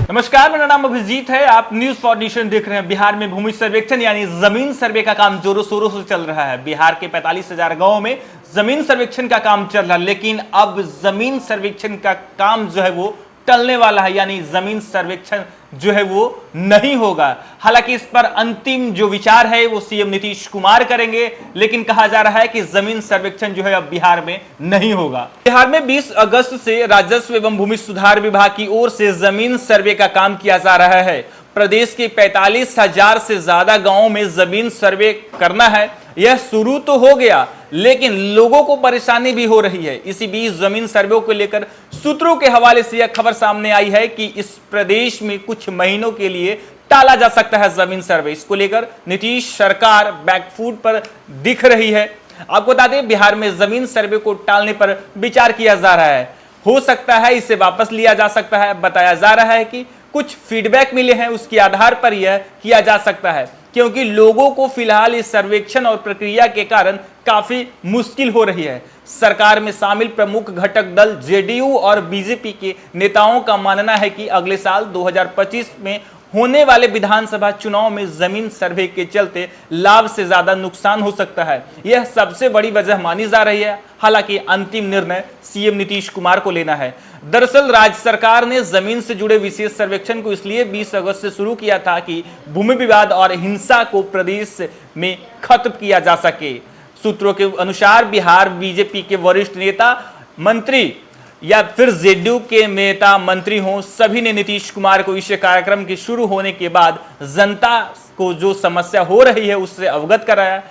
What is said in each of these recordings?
नमस्कार, मेरा नाम अभिजीत है। आप न्यूज फॉर नेशन देख रहे हैं। बिहार में भूमि सर्वेक्षण यानी जमीन सर्वे का काम जोरों शोरों से चल रहा है। बिहार के 45,000 गांवों में जमीन सर्वेक्षण का काम चल रहा है, लेकिन अब जमीन सर्वेक्षण का काम जो है वो टलने वाला है, यानी जमीन सर्वेक्षण जो है वो नहीं होगा। हालांकि इस पर अंतिम जो विचार है वो सीएम नीतीश कुमार करेंगे, लेकिन कहा जा रहा है कि जमीन सर्वेक्षण जो है अब बिहार में नहीं होगा। बिहार में 20 अगस्त से राजस्व एवं भूमि सुधार विभाग की ओर से जमीन सर्वे का काम किया जा रहा है। प्रदेश के 45,000 से ज्यादा गांवों में जमीन सर्वे करना है। यह शुरू तो हो गया, लेकिन लोगों को परेशानी भी हो रही है। इसी बीच जमीन सर्वे को लेकर सूत्रों के हवाले से यह खबर सामने आई है कि इस प्रदेश में कुछ महीनों के लिए टाला जा सकता है जमीन सर्वे। इसको लेकर नीतीश सरकार बैकफुट पर दिख रही है। आपको बता दें, बिहार में जमीन सर्वे को टालने पर विचार किया जा रहा है। हो सकता है इसे वापस लिया जा सकता है। बताया जा रहा है कि कुछ फीडबैक मिले हैं, उसके आधार पर यह किया जा सकता है, क्योंकि लोगों को फिलहाल इस सर्वेक्षण और प्रक्रिया के कारण काफी मुश्किल हो रही है। सरकार में शामिल प्रमुख घटक दल जेडीयू और बीजेपी के नेताओं का मानना है कि अगले साल 2025 में होने वाले विधानसभा चुनाव में जमीन सर्वे के चलते लाभ से ज्यादा नुकसान हो सकता है। यह सबसे बड़ी वजह मानी जा रही है। हालांकि अंतिम निर्णय सीएम नीतीश कुमार को लेना है। दरअसल राज्य सरकार ने जमीन से जुड़े विशेष सर्वेक्षण को इसलिए 20 अगस्त से शुरू किया था कि भूमि विवाद और हिंसा को प्रदेश में खत्म किया जा सके। सूत्रों के अनुसार बिहार बीजेपी के वरिष्ठ नेता, मंत्री या फिर जेडीयू के नेता मंत्री हों, सभी ने नीतीश कुमार को इस कार्यक्रम के शुरू होने के बाद जनता को जो समस्या हो रही है उससे अवगत कराया।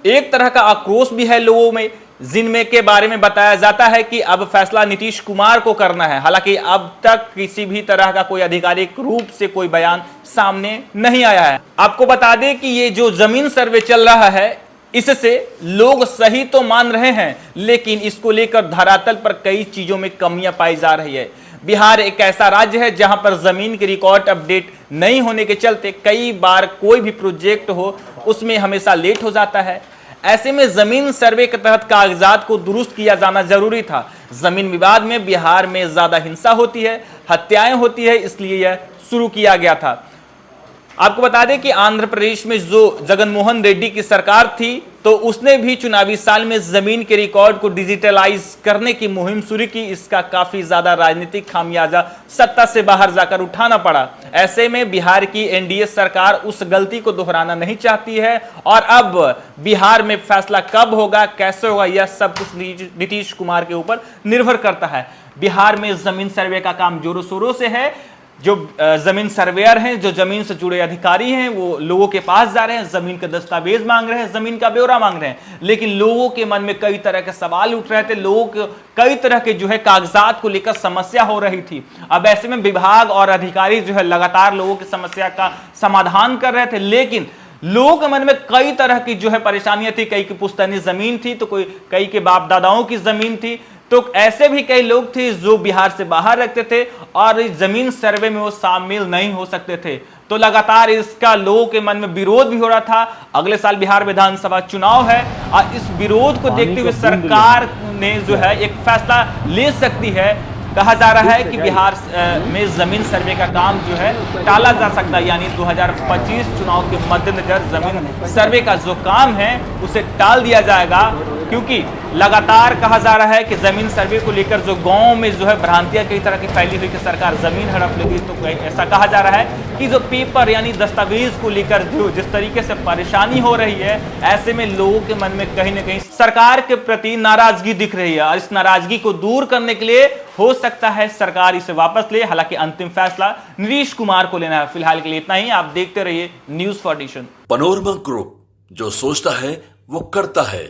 एक तरह का आक्रोश भी है लोगों में, जिनमें के बारे में बताया जाता है कि अब फैसला नीतीश कुमार को करना है। हालांकि अब तक किसी भी तरह का कोई आधिकारिक रूप से कोई बयान सामने नहीं आया है। आपको बता दें कि ये जो जमीन सर्वे चल रहा है, इससे लोग सही तो मान रहे हैं, लेकिन इसको लेकर धरातल पर कई चीजों में कमियां पाई जा रही है। बिहार एक ऐसा राज्य है जहां पर जमीन के रिकॉर्ड अपडेट नहीं होने के चलते कई बार कोई भी प्रोजेक्ट हो उसमें हमेशा लेट हो जाता है। ऐसे में जमीन सर्वे के तहत कागजात को दुरुस्त किया जाना जरूरी था। जमीन विवाद में बिहार में ज्यादा हिंसा होती है, हत्याएं होती है, इसलिए यह शुरू किया गया था। आपको बता दें कि आंध्र प्रदेश में जो जगनमोहन रेड्डी की सरकार थी, तो उसने भी चुनावी साल में जमीन के रिकॉर्ड को डिजिटलाइज करने की मुहिम शुरू की। इसका काफी ज्यादा राजनीतिक खामियाजा सत्ता से बाहर जाकर उठाना पड़ा। ऐसे में बिहार की एनडीए सरकार उस गलती को दोहराना नहीं चाहती है, और अब बिहार में फैसला कब होगा, कैसे होगा, यह सब कुछ नीतीश कुमार के ऊपर निर्भर करता है। बिहार में जमीन सर्वे का काम जोरों शोरों से है। जो जमीन सर्वेयर हैं, जो जमीन से जुड़े अधिकारी हैं, वो लोगों के पास जा रहे हैं, जमीन के दस्तावेज मांग रहे हैं, जमीन का ब्यौरा मांग रहे हैं, लेकिन लोगों के मन में कई तरह के सवाल उठ रहे थे। लोगों को कई तरह के जो है कागजात को लेकर समस्या हो रही थी। अब ऐसे में विभाग और अधिकारी जो है लगातार लोगों की समस्या का समाधान कर रहे थे, लेकिन लोगों के मन में कई तरह की जो है परेशानियां थी। कई की पुश्तैनी जमीन थी, तो कई के बाप दादाओं की जमीन थी, तो ऐसे भी कई लोग थे जो बिहार से बाहर रहते थे और इस जमीन सर्वे में वो शामिल नहीं हो सकते थे। तो लगातार इसका लोगों के मन में विरोध भी हो रहा था। अगले साल बिहार विधानसभा चुनाव है और इस विरोध को देखते हुए सरकार ने जो है एक फैसला ले सकती है। कहा जा रहा है कि बिहार में जमीन सर्वे का काम जो है टाला जा सकता है, यानी 2025 चुनाव के मद्देनजर जमीन सर्वे का जो काम है उसे टाल दिया जाएगा, क्योंकि लगातार कहा जा रहा है कि जमीन सर्वे को लेकर जो गांव में जो है भ्रांतियां कई तरह की फैली हुई कि सरकार जमीन हड़प लेगी। तो ऐसा कहा जा रहा है कि जो पेपर यानी दस्तावेज को लेकर जो जिस तरीके से परेशानी हो रही है, ऐसे में लोगों के मन में कहीं ना कहीं सरकार के प्रति नाराजगी दिख रही है, और इस नाराजगी को दूर करने के लिए हो सकता है सरकार इसे वापस ले। हालांकि अंतिम फैसला नीतीश कुमार को लेना है। फिलहाल के लिए इतना ही। आप देखते रहिए news for nation. Panorama group, जो सोचता है वो करता है।